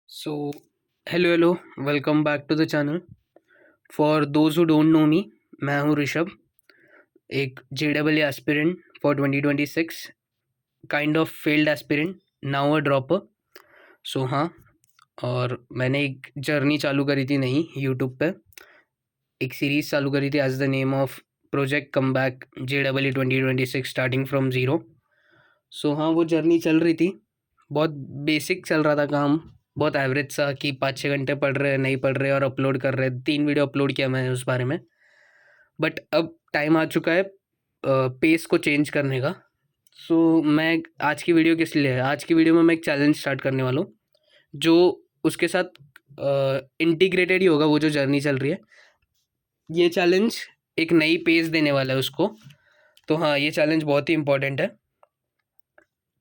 So, hello, welcome back to the channel. For those who don't know me, मैं हूँ ऋषभ, एक JEE aspirant for 2026, kind of failed aspirant, now a dropper. So हाँ, और मैंने एक journey चालू करी थी नई यूट्यूब पे. एक सीरीज़ चालू करी थी as the name of project come back JEE 2026 starting from zero. So हाँ, वो जर्नी चल रही थी. बहुत बेसिक चल रहा था काम, बहुत एवरेज सा कि 5-6 घंटे पढ़ रहे नहीं पढ़ रहे और अपलोड कर रहे. 3 वीडियो अपलोड किया मैंने उस बारे में. बट अब टाइम आ चुका है पेस को चेंज करने का. सो मैं आज की वीडियो किस लिए है, आज की वीडियो में मैं एक चैलेंज स्टार्ट करने वाला हूँ जो उसके साथ इंटीग्रेटेड ही होगा. वो जो जर्नी चल रही है, ये चैलेंज एक नई पेस देने वाला है उसको. तो हाँ, ये चैलेंज बहुत ही इंपॉर्टेंट है.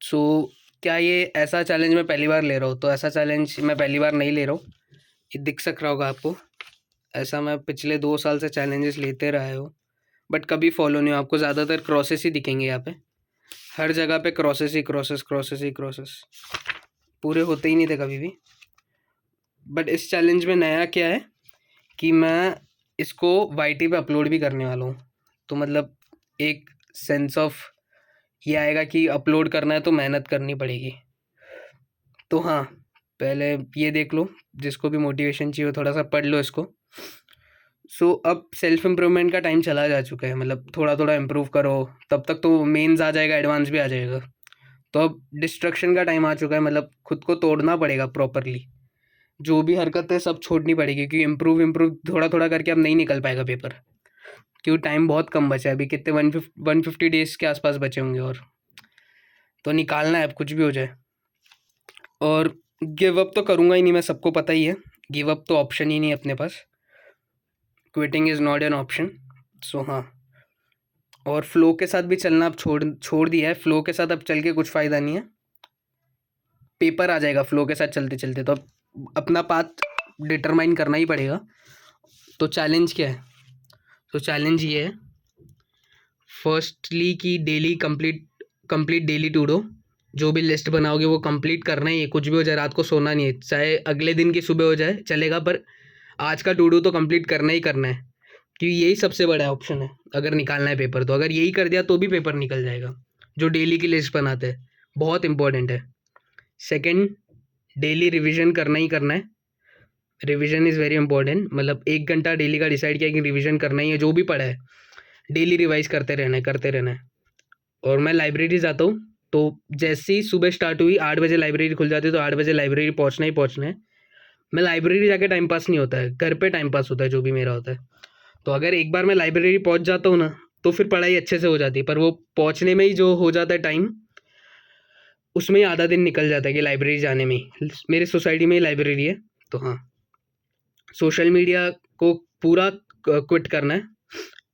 सो क्या ये ऐसा चैलेंज मैं पहली बार ले रहा हूँ? तो ऐसा चैलेंज मैं पहली बार नहीं ले रहा हूँ. ये दिख सक रहा होगा आपको. ऐसा मैं पिछले 2 साल से चैलेंजेस लेते रहा हूँ, बट कभी फॉलो नहीं हो. आपको ज़्यादातर क्रॉसेस ही दिखेंगे यहाँ पे. हर जगह पे क्रॉसेस ही क्रॉसेस, क्रॉसेस ही क्रॉसेस, पूरे होते ही नहीं थे कभी भी. बट इस चैलेंज में नया क्या है कि मैं इसको वाईटी पे अपलोड भी करने वाला हूँ. तो मतलब एक सेंस ऑफ ये आएगा कि अपलोड करना है तो मेहनत करनी पड़ेगी. तो हाँ, पहले ये देख लो, जिसको भी मोटिवेशन चाहिए थोड़ा सा पढ़ लो इसको. सो अब सेल्फ इम्प्रूवमेंट का टाइम चला जा चुका है. मतलब थोड़ा थोड़ा इम्प्रूव करो, तब तक तो मेंस आ जाएगा, एडवांस भी आ जाएगा. तो अब डिस्ट्रक्शन का टाइम आ चुका है. मतलब खुद को तोड़ना पड़ेगा प्रॉपरली. जो भी हरकत है सब छोड़नी पड़ेगी, क्योंकि इम्प्रूव इम्प्रूव थोड़ा थोड़ा करके अब नहीं निकल पाएगा पेपर. क्योंकि टाइम बहुत कम बचा है. अभी कितने 150 डेज के आसपास बचे होंगे, और तो निकालना है अब कुछ भी हो जाए. और गिव अप तो करूँगा ही नहीं मैं, सबको पता ही है. गिव अप तो ऑप्शन ही नहीं है अपने पास. Quitting is not an option. So हाँ, और फ्लो के साथ भी चलना अब छोड़ छोड़ दिया है. फ्लो के साथ अब चल के कुछ फ़ायदा नहीं है. पेपर आ जाएगा फ्लो के साथ चलते चलते, तो अब अपना पाथ डिटरमाइन करना ही पड़ेगा. तो चैलेंज क्या है? तो चैलेंज ये है, फर्स्टली कि daily complete daily to do. जो भी लिस्ट बनाओगे वो कंप्लीट करना ही है. कुछ भी हो जाए, रात को सोना नहीं है. चाहे अगले दिन की सुबह हो जाए चलेगा, पर आज का टू डू तो कंप्लीट करना ही करना है. क्योंकि यही सबसे बड़ा ऑप्शन है अगर निकालना है पेपर. तो अगर यही कर दिया तो भी पेपर निकल जाएगा. जो डेली की लिस्ट बनाते हैं, बहुत इंपॉर्टेंट है. सेकंड, डेली रिवीजन करना ही करना है. Revision is very important. मतलब 1 घंटा डेली का डिसाइड किया कि रिवीजन करना ही है. जो भी पढ़ा है डेली रिवाइज करते रहना है, करते रहना है. और मैं लाइब्रेरी जाता हूँ, तो जैसे ही सुबह स्टार्ट हुई 8 बजे लाइब्रेरी खुल जाती है, तो 8 बजे लाइब्रेरी पहुँचना ही पहुँचना है. मैं लाइब्रेरी जाके टाइम पास नहीं होता है, घर पे टाइम पास होता है जो भी मेरा होता है. तो अगर एक बार मैं लाइब्रेरी पहुंच जाता हूँ ना, तो फिर पढ़ाई अच्छे से हो जाती है. पर वो पहुंचने में ही जो हो जाता है टाइम, उसमें ही आधा दिन निकल जाता है कि लाइब्रेरी जाने में ही. मेरी सोसाइटी में ही लाइब्रेरी है. तो हाँ, सोशल मीडिया को पूरा क्विट करना है.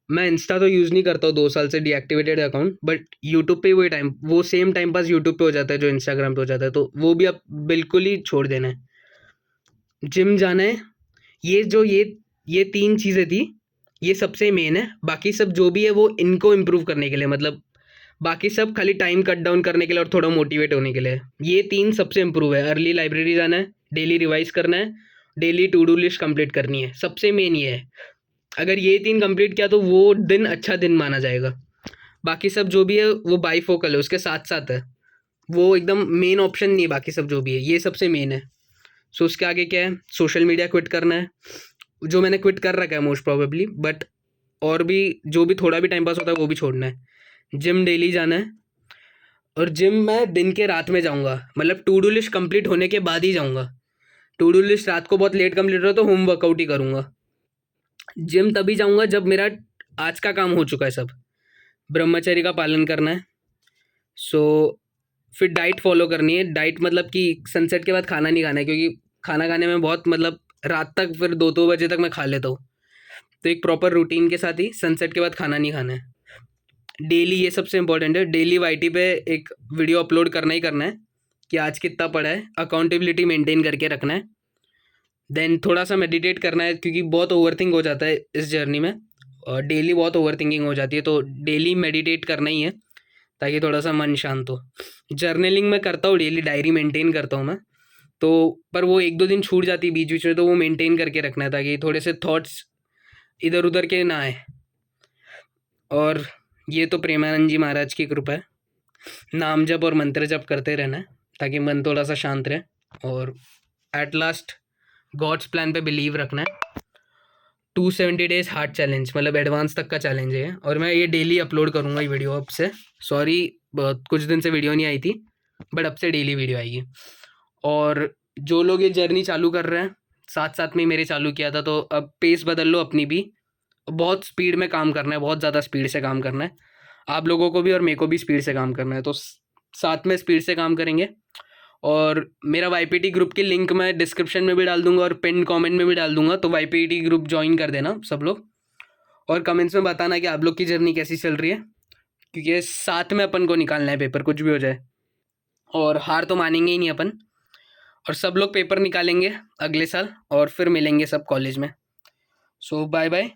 मैं इंस्टा तो यूज़ नहीं करता हूँ 2 साल से, डीएक्टिवेटेड अकाउंट. बट यूट्यूब पे वो सेम टाइम पास यूट्यूब पे हो जाता है जो इंस्टाग्राम पे हो जाता है. तो वो भी अब बिल्कुल ही छोड़ देना है. जिम जाना है. ये 3 चीज़ें थी, ये सबसे मेन है. बाकी सब जो भी है वो इनको इम्प्रूव करने के लिए, मतलब बाकी सब खाली टाइम कट डाउन करने के लिए और थोड़ा मोटिवेट होने के लिए. ये 3 सबसे इम्प्रूव है. अर्ली लाइब्रेरी जाना है, डेली रिवाइज करना है, daily to do list complete करनी है. सबसे मेन ये है. अगर ये 3 कंप्लीट किया तो वो दिन अच्छा दिन माना जाएगा. बाकी सब जो भी है वो बाईफोकल है, उसके साथ साथ है. वो एकदम मेन ऑप्शन नहीं है. बाकी सब जो भी है ये सबसे मेन है. सो उसके आगे क्या है? सोशल मीडिया क्विट करना है, जो मैंने क्विट कर रखा है मोस्ट प्रोबेबली. बट और भी जो भी थोड़ा भी टाइम पास होता है वो भी छोड़ना है. जिम डेली जाना है, और जिम मैं दिन के रात में जाऊँगा. मतलब टू डू लिस्ट कंप्लीट होने के बाद ही जाऊँगा. टू डू लिस्ट रात को बहुत लेट कंप्लीट हो तो होम वर्कआउट ही करूँगा. जिम तभी जाऊँगा जब मेरा आज का काम हो चुका है सब. ब्रह्मचर्य का पालन करना है. सो फिर डाइट फॉलो करनी है. डाइट मतलब कि सनसेट के बाद खाना नहीं खाना है, क्योंकि खाना खाने में बहुत मतलब रात तक फिर 2-2 बजे तक मैं खा लेता हूँ. तो एक प्रॉपर रूटीन के साथ ही सनसेट के बाद खाना नहीं खाना है. डेली, ये सबसे इंपॉर्टेंट है, डेली वाईटी पे एक वीडियो अपलोड करना ही करना है कि आज कितना पढ़ा है. अकाउंटेबिलिटी मेंटेन करके रखना है. देन थोड़ा सा मेडिटेट करना है, क्योंकि बहुत ओवरथिंक हो जाता है इस जर्नी में, और डेली बहुत ओवर थिंकिंग हो जाती है. तो डेली मेडिटेट करना ही है ताकि थोड़ा सा मन शांत हो. जर्नलिंग मैं करता हूँ डेली, डायरी मेंटेन करता हूँ मैं. तो पर वो 1-2 दिन छूट जाती है बीच-बीच में, तो वो मेंटेन करके रखना है ताकि थोड़े से थॉट्स इधर-उधर के ना आए। और ये तो प्रेमानंद जी महाराज की कृपा है। नाम जप और मंत्र जप करते रहना है ताकि मन थोड़ा सा शांत रहे। और एट लास्ट गॉड्स प्लान पे बिलीव रखना है। 270 डेज हार्ड चैलेंज, मतलब एडवांस तक का चैलेंज है, और मैं ये डेली अपलोड करूँगा ये वीडियो अब से। सॉरी बहुत कुछ दिन से वीडियो नहीं आई थी, बट अब से डेली वीडियो आएगी। और जो लोग ये जर्नी चालू कर रहे हैं, साथ साथ में ही मेरे चालू किया था, तो अब पेस बदल लो अपनी भी। बहुत स्पीड में काम करना है, बहुत ज़्यादा स्पीड से काम करना है आप लोगों को भी, और मेरे को भी स्पीड से काम करना है। तो साथ में स्पीड से काम करेंगे। और मेरा वाईपीटी ग्रुप की लिंक मैं डिस्क्रिप्शन में भी डाल दूंगा और पिन कमेंट में भी डाल दूंगा, तो वाईपीटी ग्रुप ज्वाइन कर देना सब लोग। और कमेंट्स में बताना कि आप लोग की जर्नी कैसी चल रही है, क्योंकि साथ में अपन को निकालना है पेपर, कुछ भी हो जाए। और हार तो मानेंगे ही नहीं अपन, और सब लोग पेपर निकालेंगे अगले साल, और फिर मिलेंगे सब कॉलेज में। सो बाय बाय।